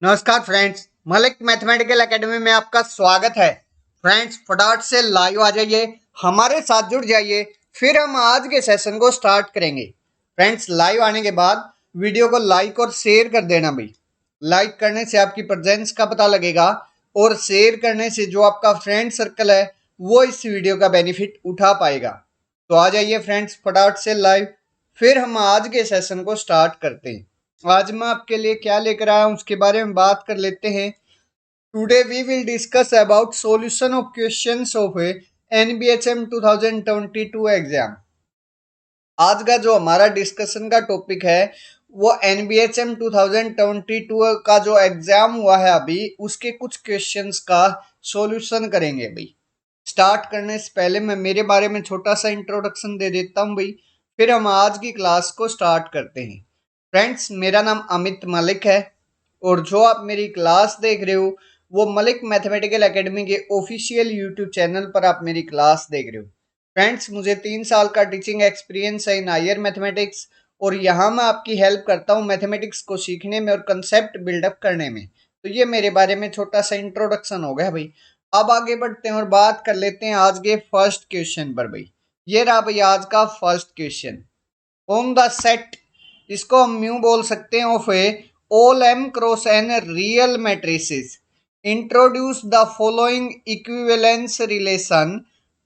नमस्कार friends, Malik mathematical academy में आपका स्वागत है। फ्रेंड्स, फटाफट से लाइव आ जाइए, हमारे साथ जुड़ जाइए, फिर हम आज के सेशन को स्टार्ट करेंगे। फ्रेंड्स, लाइव आने के बाद वीडियो को लाइक और शेयर कर देना भाई। लाइक करने से आपकी प्रेजेंस का पता लगेगा और शेयर करने से जो आपका फ्रेंड सर्कल है वो इस वीडियो का बेनिफिट उठा पाएगा। तो आ जाइए फ्रेंड्स, फटाफट से लाइव, फिर हम आज के सेशन को स्टार्ट करते हैं। आज मैं आपके लिए क्या लेकर आया हूं उसके बारे में बात कर लेते हैं। Today we will discuss about solution of questions of NBHM 2022 exam. आज का जो हमारा डिस्कशन का टॉपिक है वो एनबीएचएम 2022 का जो एग्जाम हुआ है अभी उसके कुछ क्वेश्चंस का सॉल्यूशन करेंगे भाई। स्टार्ट करने से पहले मैं मेरे बारे में छोटा सा इंट्रोडक्शन दे देता हूं भाई, फिर हम आज की क्लास को स्टार्ट करते हैं। फ्रेंड्स, मेरा नाम अमित मलिक है और जो आप मेरी क्लास देख रहे हो वो मलिक मैथमेटिकल एकेडमी के ऑफिशियल यूट्यूब चैनल पर आप मेरी क्लास देख रहे हो। फ्रेंड्स, मुझे 3 साल का टीचिंग एक्सपीरियंस है इन हायर मैथमेटिक्स और यहाँ मैं आपकी हेल्प करता हूँ मैथमेटिक्स को सीखने में और कंसेप्ट बिल्डअप करने में। तो ये मेरे बारे में छोटा सा इंट्रोडक्शन हो गया भाई। अब आगे बढ़ते हैं और बात कर लेते हैं आज के फर्स्ट क्वेश्चन पर भाई। ये रहा भाई आज का first question. On the set, इसको हम म्यू बोल सकते हैं, of a all M cross N real matrices introduce the following equivalence relation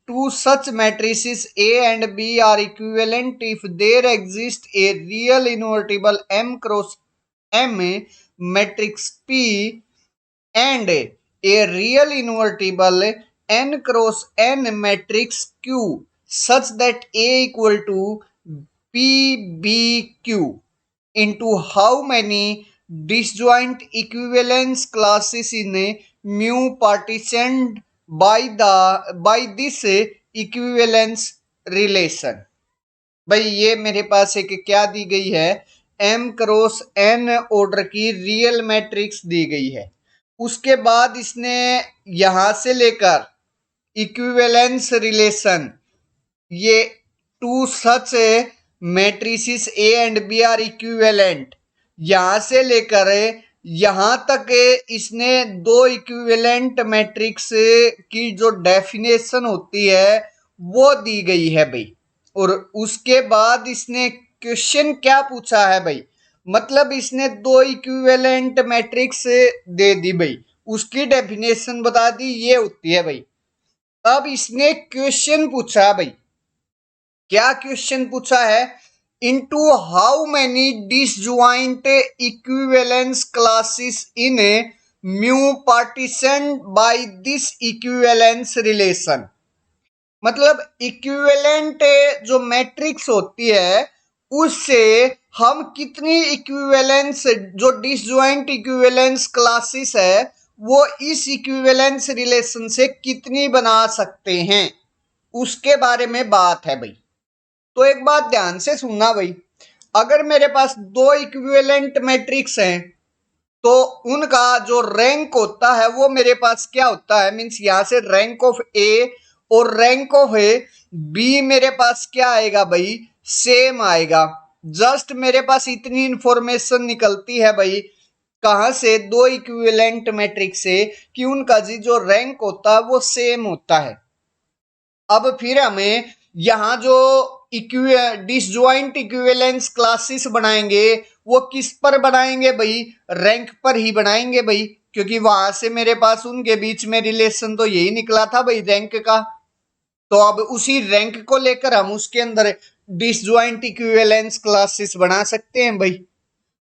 to such matrices A and B are equivalent if there exists a real invertible M cross M matrix P and a real invertible N cross N matrix Q such that A equal to PBQ into how many disjoint equivalence classes in a mu partitioned by this equivalence relation। भाई ये मेरे पास एक क्या दी गई है, m cross n order की real matrix दी गई है। उसके बाद इसने यहां से लेकर इक्विवेलेंस रिलेशन, ये to such matrices A and B are equivalent, यहां से लेकर यहां तक इसने दो इक्विवेलेंट मैट्रिक्स की जो डेफिनेशन होती है वो दी गई है भाई। और उसके बाद इसने क्वेश्चन क्या पूछा है भाई, मतलब इसने दो इक्विवेलेंट मैट्रिक्स दे दी भाई, उसकी डेफिनेशन बता दी, ये होती है भाई। अब इसने क्वेश्चन पूछा भाई, क्या क्वेश्चन पूछा है, into how many disjoint equivalence classes in mu partition by this equivalence relation. मतलब इक्विवेलेंट जो मैट्रिक्स होती है उससे हम कितनी इक्विवेलेंस, जो डिसजॉइंट इक्विवेलेंस क्लासेस है वो इस इक्विवेलेंस रिलेशन से कितनी बना सकते हैं, उसके बारे में बात है भाई। तो एक बात ध्यान से सुनना भाई, अगर मेरे पास दो इक्विवेलेंट मैट्रिक्स हैं तो उनका जो रैंक होता है वो मेरे पास क्या होता है, मींस यहां से रैंक ऑफ ए और रैंक ऑफ ए बी मेरे पास क्या आएगा भाई, सेम आएगा। जस्ट मेरे पास इतनी इंफॉर्मेशन निकलती है भाई, कहां से, दो इक्विवेलेंट मैट्रिक्स से, कि उनका जी जो रैंक होता है वो सेम होता है। अब फिर हमें यहां जो डिसजॉइंट इक्विवेलेंस क्लासेस बनाएंगे वो किस पर बनाएंगे भाई, रैंक पर ही बनाएंगे भाई, क्योंकि वहां से मेरे पास उनके बीच में रिलेशन तो यही निकला था भाई, रैंक का। तो अब उसी रैंक को लेकर हम उसके अंदर डिसजॉइंट इक्विवेलेंस क्लासेस बना सकते हैं भाई।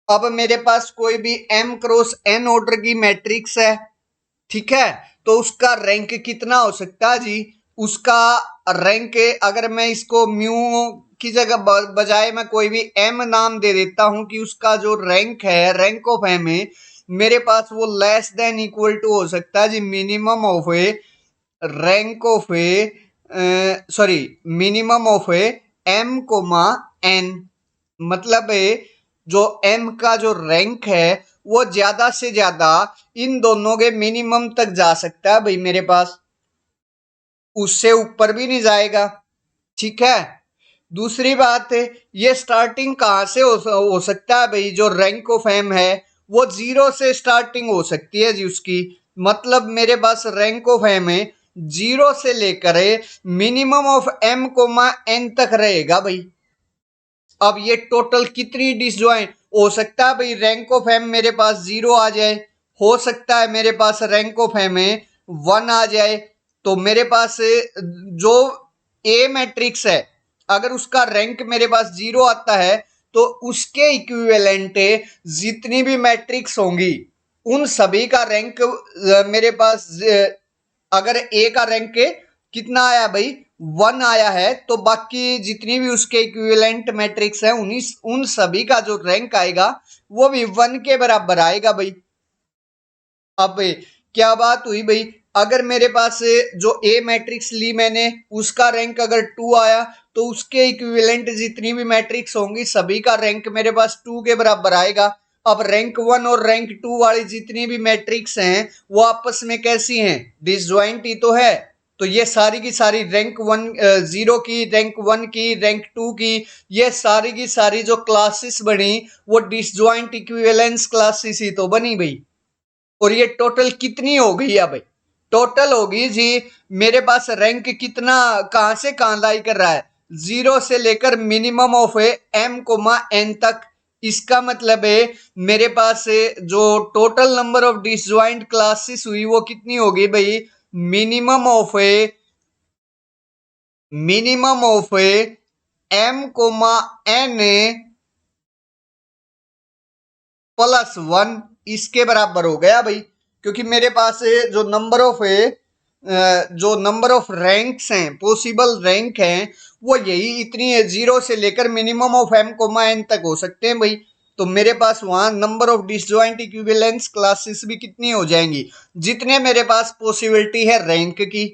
अब मेरे पास कोई भी m क्रॉस n ऑर्डर की मैट्रिक्स है, ठीक है, तो उसका रैंक कितना हो सकता है जी, उसका रैंक, अगर मैं इसको म्यू की जगह बजाय मैं कोई भी m नाम दे देता हूं कि उसका जो रैंक है, रैंक ऑफ m है मेरे पास, वो लेस देन इक्वल टू हो सकता है जी minimum of A rank of A, sorry, minimum of A m comma n। मतलब जो m का जो रैंक है वो ज्यादा से ज्यादा इन दोनों के मिनिमम तक जा सकता है भाई मेरे पास, उससे ऊपर भी नहीं जाएगा, ठीक है। दूसरी बात है, ये स्टार्टिंग कहां से हो सकता है भाई, जो रैंक ऑफ एम है वो 0 से स्टार्टिंग हो सकती है जी उसकी। मतलब मेरे पास रैंक ऑफ एम है 0 से लेकर minimum of M comma N तक रहेगा भाई। अब ये टोटल कितनी डिसजॉइंट हो सकता है भाई? रैंक ऑफ एम मेरे पास 0 आ जाए, हो सकता है मेरे पास रैंक ऑफ एम में 1 आ जाए। तो मेरे पास जो ए मैट्रिक्स है अगर उसका रैंक मेरे पास 0 आता है तो उसके इक्विवेलेंट जितनी भी मैट्रिक्स होंगी उन सभी का रैंक मेरे पास अगर ए का रैंक कितना आया भाई 1 आया है तो बाकी जितनी भी उसके इक्विवेलेंट मैट्रिक्स है उन सभी का जो रैंक आएगा वो भी 1 के बराबर आएगा भाई। अब क्या बात हुई भाई? अगर मेरे पास जो ए मैट्रिक्स ली मैंने उसका रैंक अगर 2 आया तो उसके इक्विवेलेंट जितनी भी मैट्रिक्स होंगी सभी का रैंक मेरे पास 2 के बराबर आएगा। अब रैंक 1 और रैंक 2 वाली जितनी भी मैट्रिक्स हैं वो आपस में कैसी हैं? डिसजॉइंट ही तो है। तो ये सारी की सारी रैंक 1 0 की, रैंक 1 की, रैंक 2 की, ये सारी की सारी जो क्लासेस बनी वो डिसजॉइंट इक्विवेलेंस क्लासेस ही तो बनी भाई। और ये टोटल कितनी हो गई है भाई? टोटल होगी जी मेरे पास रैंक कितना कहां से कहां लाई कर रहा है? 0 से लेकर minimum of M comma N तक। इसका मतलब है मेरे पास जो total number of disjoint classes हुई वो कितनी होगी भाई? Minimum of M comma N +1 इसके बराबर हो गया भाई। क्योंकि मेरे पास जो नंबर ऑफ रैंक्स हैं, पॉसिबल रैंक हैं, वो यही इतनी है 0 से लेकर minimum of M comma N तक हो सकते हैं भाई। तो मेरे पास वहां number of disjoint equivalence classes भी कितनी हो जाएंगी? जितने मेरे पास पॉसिबिलिटी है रैंक की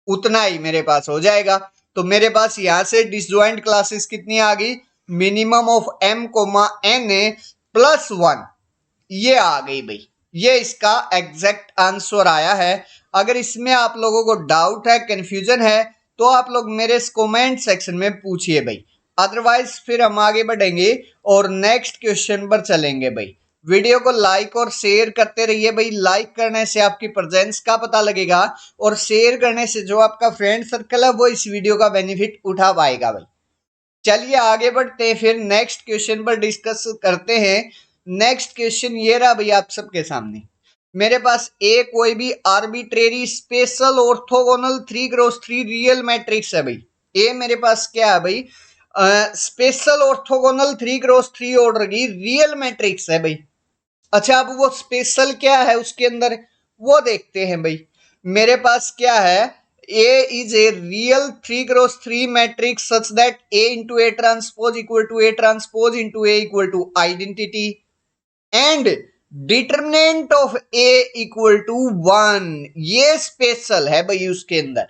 उतना ही मेरे पास हो जाएगा। तो मेरे पास यहां से डिसजॉइंट क्लासेस कितनी आ गई? Minimum of M comma N +1 ये आ गई भाई। ये इसका एग्जैक्ट आंसर आया है। अगर इसमें आप लोगों को डाउट है, कंफ्यूजन है तो आप लोग मेरे कमेंट सेक्शन में पूछिए भाई। अदरवाइज फिर हम आगे बढ़ेंगे और नेक्स्ट क्वेश्चन पर चलेंगे भाई। वीडियो को लाइक और शेयर करते रहिए भाई। लाइक करने से आपकी प्रेजेंस का पता लगेगा और शेयर करने से जो आपका फ्रेंड सर्कल है वो इस वीडियो का बेनिफिट उठा पाएगा भाई। चलिए आगे बढ़ते हैं फिर नेक्स्ट क्वेश्चन पर डिस्कस करते हैं। नेक्स्ट क्वेश्चन ये रहा भाई आप सबके सामने। मेरे पास ए कोई भी arbitrary special orthogonal 3x3 real matrix है भाई। ए मेरे पास क्या है भाई? स्पेशल ऑर्थोगोनल 3x3 ऑर्डर की रियल मैट्रिक्स है भाई। अच्छा अब वो स्पेशल क्या है उसके अंदर वो देखते हैं भाई। मेरे पास क्या है? A is a real 3x3 matrix such that A into A transpose equal to A transpose into A equal to identity and determinant of A equal to 1। ये स्पेशल है भाई उसके अंदर।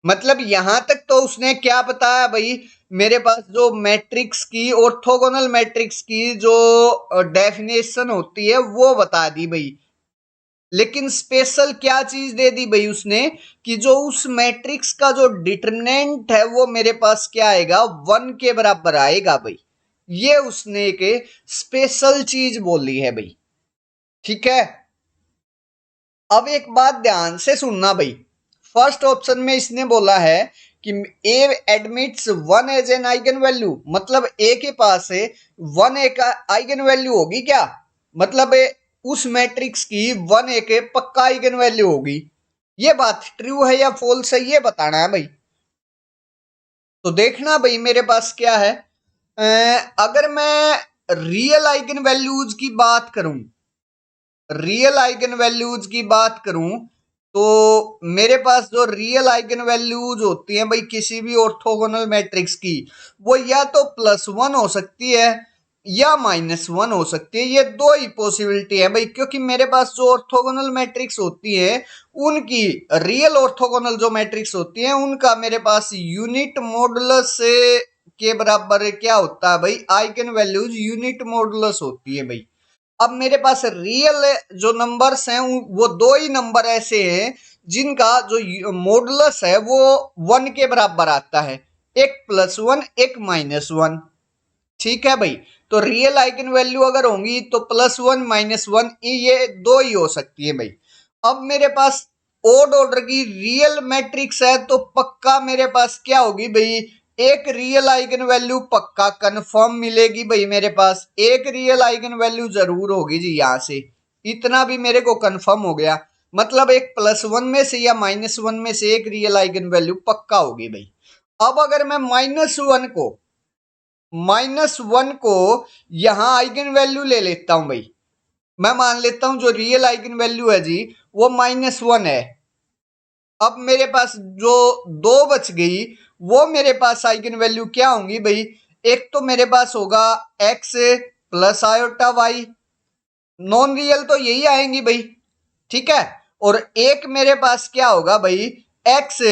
मतलब यहां तक तो उसने क्या बताया भाई? मेरे पास जो मैट्रिक्स की ऑर्थोगोनल मैट्रिक्स की जो डेफिनेशन होती है वो बता दी भाई। लेकिन स्पेशल क्या चीज दे दी भाई उसने कि जो उस मैट्रिक्स का जो डिटरमिनेंट है वो मेरे पास क्या आएगा? 1 के बराबर आएगा भाई। ये उसने एक स्पेशल चीज बोली है भाई। ठीक है। अब एक बात ध्यान से सुनना भाई। फर्स्ट ऑप्शन में इसने बोला है कि A admits 1 as an eigen value. मतलब ए के पास 1 एक आइगन वैल्यू होगी क्या? मतलब उस मैट्रिक्स की 1 एक पक्का आइगन वैल्यू होगी। ये बात ट्रू है या फॉल्स है ये बताना है भाई। तो देखना भाई मेरे पास क्या है। अगर मैं रियल आइगन वैल्यूज की बात करूं, रियल आइगन वैल्यूज की बात करूं तो मेरे पास जो रियल आइगन वैल्यूज होती हैं भाई किसी भी ऑर्थोगोनल मैट्रिक्स की वो या तो +1 हो सकती है या -1 हो सकती है। ये दो ही पॉसिबिलिटी है भाई। क्योंकि मेरे पास जो ऑर्थोगोनल मैट्रिक्स होती है उनकी रियल ऑर्थोगोनल जो मैट्रिक्स होती है उनका मेरे पास यूनिट मॉडुलस के बराबर क्या होता है भाई? आइगन वैल्यूज यूनिट मॉडुलस होती है भाई। अब मेरे पास रियल जो नंबर्स हैं वो दो ही नंबर ऐसे हैं जिनका जो मॉडुलस है वो 1 के बराबर आता है। एक +1 एक -1। ठीक है भाई। तो रियल आइगन वैल्यू अगर होंगी तो +1 -1 ये दो ही हो सकती है भाई। अब मेरे पास ओड ऑर्डर की रियल मैट्रिक्स है तो पक्का मेरे पास क्या होगी भाई, एक रियल आइगन वैल्यू पक्का कंफर्म मिलेगी भाई। मेरे पास एक रियल आइगन वैल्यू जरूर होगी जी, यहां से इतना भी मेरे को कंफर्म हो गया। मतलब एक +1 में से या -1 में से एक रियल आइगन वैल्यू पक्का होगी भाई। अब अगर मैं -1 को यहां आइगन वैल्यू ले लेता हूं भाई, मैं मान लेता हूं जो रियल आइगन वैल्यू है जी वो -1 है। अब मेरे पास जो दो बच गई वो मेरे पास आइगन वैल्यू क्या होंगी भाई, एक तो मेरे पास होगा x plus iota Y, non real तो यही आएंगी भाई, ठीक है। और एक मेरे पास क्या होगा भाई, x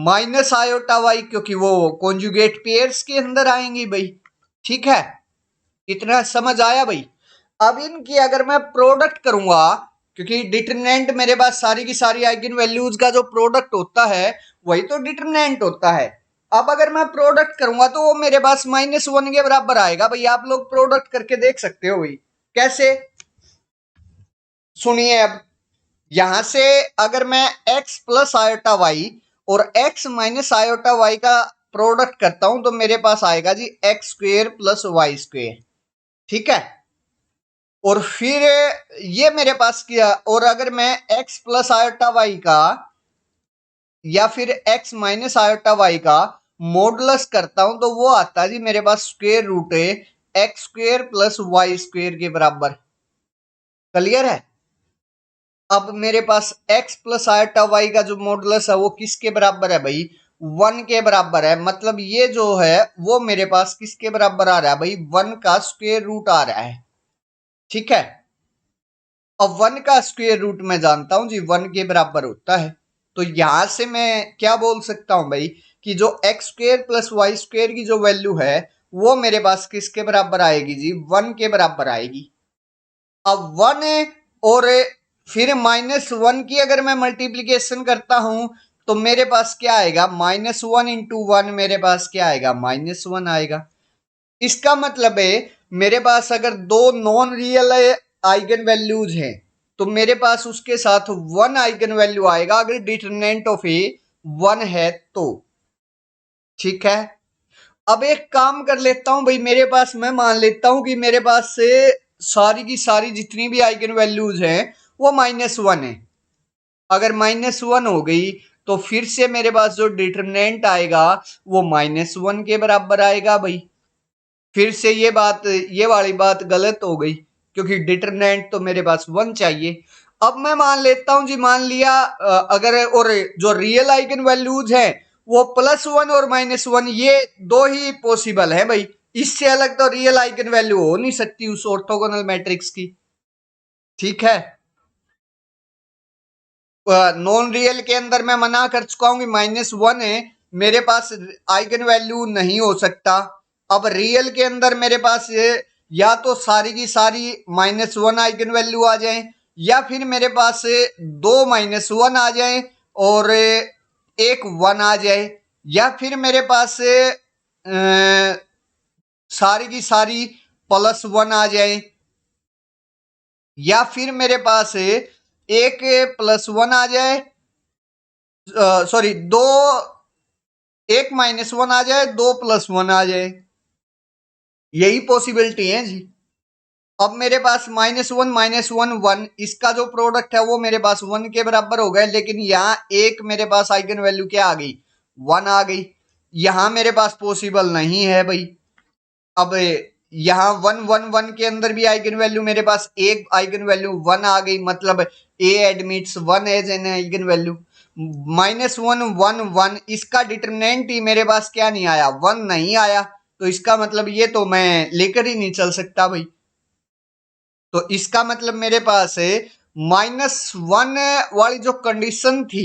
माइनस आयोटा वाई, क्योंकि वो कॉन्जुगेट पेयर्स के अंदर आएंगी भाई, ठीक है। इतना समझ आया भाई। अब इनकी अगर मैं प्रोडक्ट करूंगा, क्योंकि डिटरमिनेंट मेरे पास सारी की सारी आइगन वैल्यूज का जो प्रोडक्ट होता है वही तो डिटरमिनेंट होता है। अब अगर मैं प्रोडक्ट करूंगा तो वो मेरे पास -1 के बराबर आएगा भाई। आप लोग प्रोडक्ट करके देख सकते हो भाई, कैसे, सुनिए। अब यहां से अगर मैं x प्लस आयोटा वाई और x माइनस आयोटा वाई का प्रोडक्ट करता हूं तो मेरे पास आएगा जी x² प्लस y², ठीक है। और फिर ये मेरे पास किया, और अगर मैं x प्लस आयोटा वाई का या फिर x माइनस आयोटा वाई का मॉडुलस करता हूं तो वो आता है जी मेरे पास √x² प्लस y² के बराबर। क्लियर है। अब मेरे पास x प्लस आयोटा वाई का जो मॉडुलस है वो किसके बराबर है भाई, 1 के बराबर है। मतलब ये जो है वो मेरे पास किसके बराबर आ रहा है भाई, 1 का स्क्वायर रूट आ रहा है, ठीक है। अब 1 का स्क्वायर रूट मैं जानता हूं जी 1 के बराबर होता है। तो यहां से मैं क्या बोल सकता हूं भाई कि जो x² प्लस y² की जो वैल्यू है वो मेरे पास किसके बराबर आएगी जी, 1 के बराबर आएगी। अब 1 और फिर -1 की अगर मैं मल्टीप्लीकेशन करता हूं तो मेरे पास क्या आएगा, -1 इंटू 1 मेरे पास क्या आएगा, -1 आएगा। इसका मतलब है मेरे पास अगर दो नॉन रियल आइगन वैल्यूज हैं तो मेरे पास उसके साथ 1 आइगन वैल्यू आएगा अगर डिटरमिनेंट ऑफ ए 1 है तो, ठीक है। अब एक काम कर लेता हूं भाई, मेरे पास मैं मान लेता हूं कि मेरे पास से सारी की सारी जितनी भी आइगन वैल्यूज हैं वो -1 है। अगर -1 हो गई तो फिर से मेरे पास जो डिटरमिनेंट आएगा वो -1 के बराबर आएगा भाई। फिर से ये वाली बात गलत हो गई क्योंकि डिटरमिनेंट तो मेरे पास 1 चाहिए। अब मैं मान लेता हूं जी, मान लिया अगर और जो रियल आइगन वैल्यूज है वो +1 और -1 ये दो ही पॉसिबल है भाई। इससे अलग तो रियल आइगन वैल्यू हो नहीं सकती उस ऑर्थोगोनल मैट्रिक्स की, ठीक है। नॉन रियल के अंदर मैं मना कर चुका हूं कि -1 है मेरे पास आइगन वैल्यू नहीं हो सकता। अब रियल के अंदर मेरे पास या तो सारी की सारी -1 आइगन वैल्यू आ जाए या फिर मेरे पास दो -1 आ जाए और एक 1 आ जाए, या फिर मेरे पास सारी की सारी +1 आ जाए, या फिर मेरे पास एक +1 आ जाए, सॉरी दो, एक -1 आ जाए, दो +1 आ जाए, यही पॉसिबिलिटी है जी। अब मेरे पास -1 -1 1 इसका जो प्रोडक्ट है वो मेरे पास 1 के बराबर हो गए, लेकिन यहाँ एक मेरे पास आइगन वैल्यू क्या आ गई, 1 आ गई। यहां मेरे पास पॉसिबल नहीं है भाई। अब यहाँ 1 1 1 के अंदर भी आइगन वैल्यू मेरे पास एक आइगन वैल्यू 1 आ गई, मतलब A admits 1 as an eigen value. -1 1 1 इसका डिटरमिनेंट ही मेरे पास क्या नहीं आया, 1 नहीं आया। तो इसका मतलब ये तो मैं लेकर ही नहीं चल सकता भाई। तो इसका मतलब मेरे पास -1 वाली जो कंडीशन थी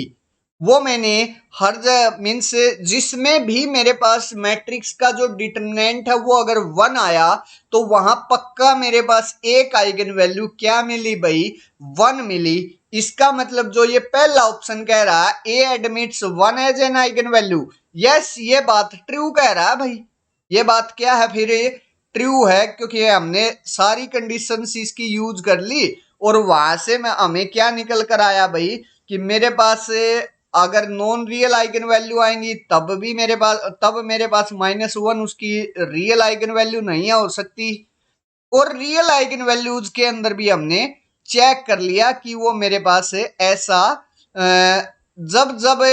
वो मैंने हर मीन्स जिसमें भी मेरे पास मैट्रिक्स का जो डिटरमिनेंट है वो अगर 1 आया तो वहां पक्का मेरे पास एक आइगन वैल्यू क्या मिली भाई, 1 मिली। इसका मतलब जो ये पहला ऑप्शन कह रहा है A admits 1 as an eigen value, yes ये बात ट्रू कह रहा है भाई। ये बात क्या है फिर, ट्रू है, क्योंकि हमने सारी कंडीशंस इसकी यूज कर ली और वहां से मैं हमें क्या निकल कर आया भाई कि मेरे पास अगर नॉन रियल आइगन वैल्यू आएंगी तब मेरे पास -1 उसकी रियल आइगन वैल्यू नहीं हो सकती। और रियल आइगन वैल्यूज के अंदर भी हमने चेक कर लिया कि वो मेरे पास ऐसा जब जब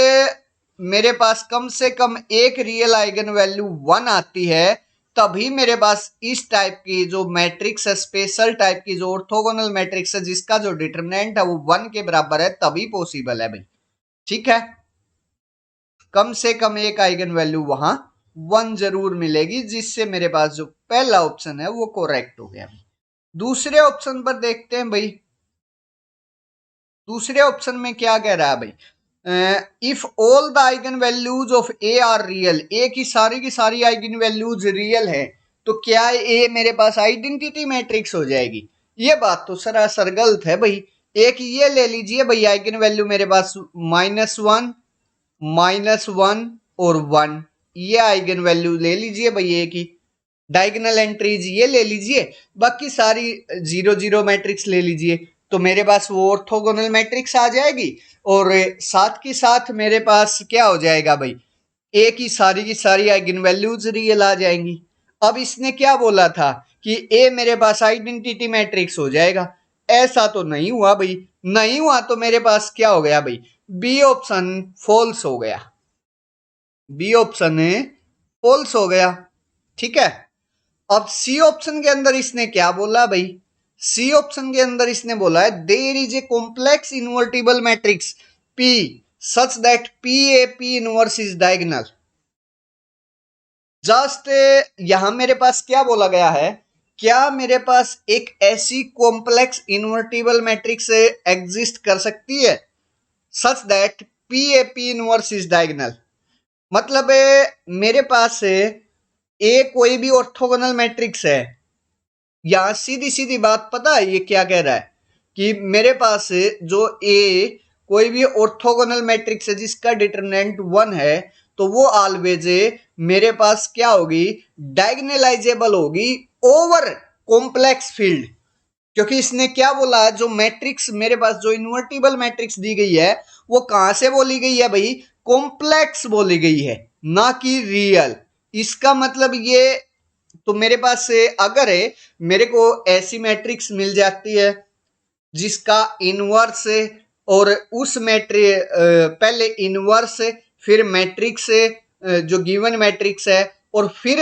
मेरे पास कम से कम एक रियल आइगन वैल्यू 1 आती है तभी मेरे पास इस टाइप की जो मैट्रिक्स है, स्पेशल टाइप की जो ऑर्थोगोनल मैट्रिक्स है जिसका जो डिटरमिनेंट है वो 1 के बराबर है, तभी पॉसिबल है भाई। ठीक है, कम से कम एक आइगन वैल्यू वहां 1 जरूर मिलेगी, जिससे मेरे पास जो पहला ऑप्शन है वो करेक्ट हो गया। दूसरे ऑप्शन पर देखते हैं भाई, दूसरे ऑप्शन में क्या कह रहा है भाई, if all the eigen values of A are real, A की सारी आइगन वैल्यूज रियल है तो क्या ए मेरे पास आइडेंटिटी मैट्रिक्स हो जाएगी? ये बात तो सरासर गलत है भाई। एक ये ले लीजिए भाई, आइगन वैल्यू मेरे पास -1, -1 और 1, ये आइगन वैल्यू ले लीजिए भाई ए की। डायगोनल एंट्रीज ये ले लीजिए, बाकी सारी 0 0 मैट्रिक्स ले लीजिए, तो मेरे पास वो ऑर्थोगोनल मैट्रिक्स आ जाएगी। और साथ के साथ मेरे पास क्या हो जाएगा भाई, ए की सारी आइगन वैल्यूज रियल आ जाएंगी। अब इसने क्या बोला था कि ए मेरे पास आइडेंटिटी मैट्रिक्स हो जाएगा, ऐसा तो नहीं हुआ भाई। नहीं हुआ तो मेरे पास क्या हो गया भाई, बी ऑप्शन फॉल्स हो गया, बी ऑप्शन फॉल्स हो गया। ठीक है, अब सी ऑप्शन के अंदर इसने क्या बोला भाई, सी ऑप्शन के अंदर इसने बोला है there is a complex invertible matrix P such that P A P inverse is diagonal. Just यहां मेरे पास क्या बोला गया है, क्या मेरे पास एक ऐसी कॉम्प्लेक्स इन्वर्टिबल मैट्रिक्स एग्जिस्ट कर सकती है सच that P A P inverse is diagonal? मतलब मेरे पास ए कोई भी ऑर्थोगोनल मैट्रिक्स है। यहां सीधी सीधी बात पता है ये क्या कह रहा है कि मेरे पास जो ए कोई भी ऑर्थोगोनल मैट्रिक्स है जिसका डिटरमिनेंट 1 है, तो वो ऑलवेज मेरे पास क्या होगी, डायगोनलाइजेबल होगी ओवर कॉम्प्लेक्स फील्ड। क्योंकि इसने क्या बोला, जो मैट्रिक्स मेरे पास जो इन्वर्टिबल मैट्रिक्स दी गई है वो कहां से बोली गई है भाई, कॉम्प्लेक्स बोली गई है, ना कि रियल। इसका मतलब ये, तो मेरे पास से अगर मेरे को ऐसी मैट्रिक्स मिल जाती है जिसका इनवर्स और उस पहले इनवर्स फिर मैट्रिक्स जो गिवन मैट्रिक्स है और फिर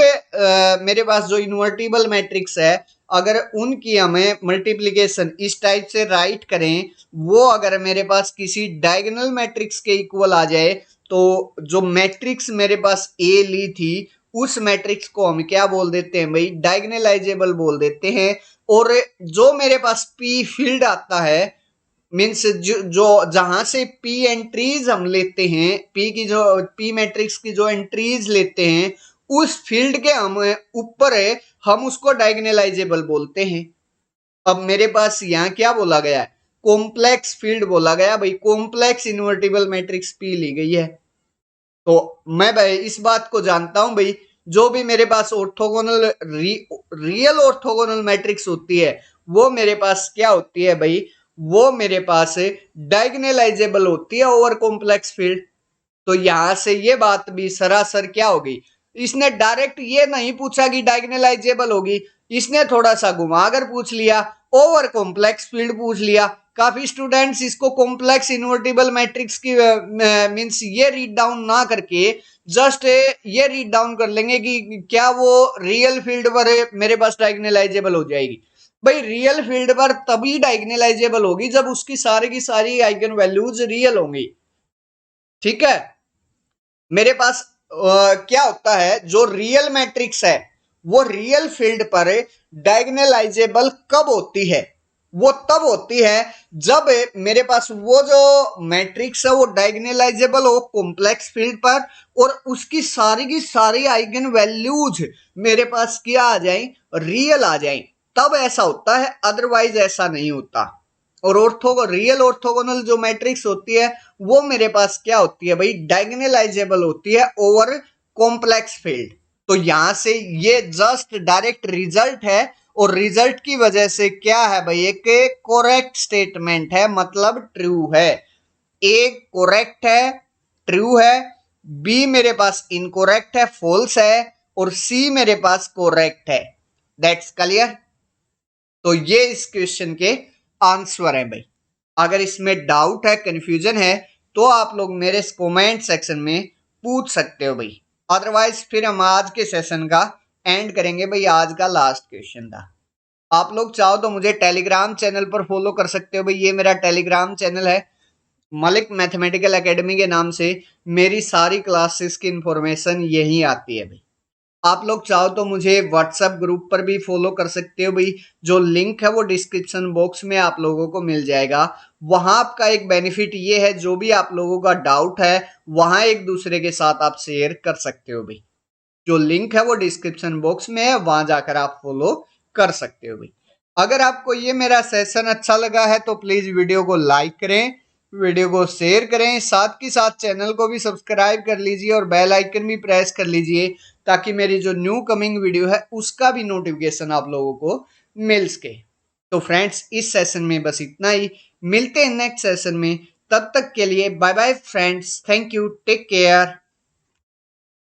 मेरे पास जो इन्वर्टिबल मैट्रिक्स है, अगर उनकी हमें मल्टीप्लिकेशन इस टाइप से राइट करें, वो अगर मेरे पास किसी डायगोनल मैट्रिक्स के इक्वल आ जाए, तो जो मैट्रिक्स मेरे पास ए ली थी उस मैट्रिक्स को हम क्या बोल देते हैं भाई, डायगोनलाइजेबल बोल देते हैं। और जो मेरे पास पी फील्ड आता है, मीन्स जो जहां से पी एंट्रीज हम लेते हैं, पी की जो पी मैट्रिक्स की जो एंट्रीज लेते हैं, उस फील्ड के हम ऊपर है, हम उसको डायगोनलाइजेबल बोलते हैं। अब मेरे पास यहाँ क्या बोला गया है, कॉम्प्लेक्स फील्ड बोला गया भाई, कॉम्प्लेक्स इन्वर्टिबल मैट्रिक्स पी ली गई है। तो मैं भाई इस बात को जानता हूं भाई, जो भी मेरे पास ऑर्थोगोनल रियल ऑर्थोगोनल मैट्रिक्स होती है वो मेरे पास क्या होती है भाई, वो मेरे पास डायगोनलाइजेबल होती है ओवर कॉम्प्लेक्स फील्ड। तो यहां से ये बात भी सरासर क्या होगी, इसने डायरेक्ट ये नहीं पूछा कि डायगोनलाइजेबल होगी, इसने थोड़ा सा घुमाकर पूछ लिया, ओवर कॉम्प्लेक्स फील्ड पूछ लिया। काफी स्टूडेंट्स इसको कॉम्प्लेक्स इन्वर्टिबल मैट्रिक्स की मींस ये रीड डाउन ना करके जस्ट ये रीड डाउन कर लेंगे कि क्या वो रियल फील्ड पर मेरे पास डायगोनलाइजेबल हो जाएगी। भाई रियल फील्ड पर तभी डायगोनलाइजेबल होगी जब उसकी सारी की सारी आइगन वैल्यूज रियल होंगी। ठीक है, मेरे पास क्या होता है, जो रियल मैट्रिक्स है वो रियल फील्ड पर डायगोनलाइजेबल कब होती है, वो तब होती है जब मेरे पास वो जो मैट्रिक्स है वो डायगोनलाइजेबल हो कॉम्प्लेक्स फील्ड पर और उसकी सारी की सारी आइगन वैल्यूज मेरे पास क्या आ जाए, रियल आ जाए, तब ऐसा होता है, अदरवाइज ऐसा नहीं होता। और रियल ऑर्थोगोनल जो मैट्रिक्स होती है वो मेरे पास क्या होती है भाई, डायगोनलाइजेबल होती है ओवर कॉम्प्लेक्स फील्ड। तो यहां से ये जस्ट डायरेक्ट रिजल्ट है और रिजल्ट की वजह से क्या है भाई, एक कोरेक्ट स्टेटमेंट है, मतलब ट्रू है। ए कोरेक्ट है, ट्रू है, बी मेरे पास इनकोरेक्ट है, फॉल्स है, और सी मेरे पास कोरेक्ट है। That's clear. तो ये इस क्वेश्चन के आंसर है भाई। अगर इसमें डाउट है, कंफ्यूजन है, तो आप लोग मेरे कमेंट सेक्शन में पूछ सकते हो भाई। अदरवाइज फिर हम आज के सेशन का एंड करेंगे भाई। आज का लास्ट क्वेश्चन था। आप लोग चाहो तो मुझे टेलीग्राम चैनल पर फॉलो कर सकते हो भाई। ये मेरा टेलीग्राम चैनल है, मलिक मैथमेटिकल एकेडमी के नाम से। मेरी सारी क्लासेस की इंफॉर्मेशन यही आती है भाई। आप लोग चाहो तो मुझे व्हाट्सएप ग्रुप पर भी फॉलो कर सकते हो भाई। जो लिंक है वो डिस्क्रिप्शन बॉक्स में आप लोगों को मिल जाएगा। वहां आपका एक बेनिफिट ये है, जो भी आप लोगों का डाउट है वहां एक दूसरे के साथ आप शेयर कर सकते हो भाई। जो लिंक है वो डिस्क्रिप्शन बॉक्स में है, वहां जाकर आप फॉलो कर सकते हो भाई। अगर आपको ये मेरा सेशन अच्छा लगा है तो प्लीज वीडियो को लाइक करें, वीडियो को शेयर करें, साथ ही साथ चैनल को भी सब्सक्राइब कर लीजिए और बेल आइकन भी प्रेस कर लीजिए, ताकि मेरी जो न्यू कमिंग वीडियो है उसका भी नोटिफिकेशन आप लोगों को मिल सके। तो फ्रेंड्स, इस सेशन में बस इतना ही। मिलते हैं नेक्स्ट सेशन में। तब तक के लिए bye bye friends. Thank you, take care.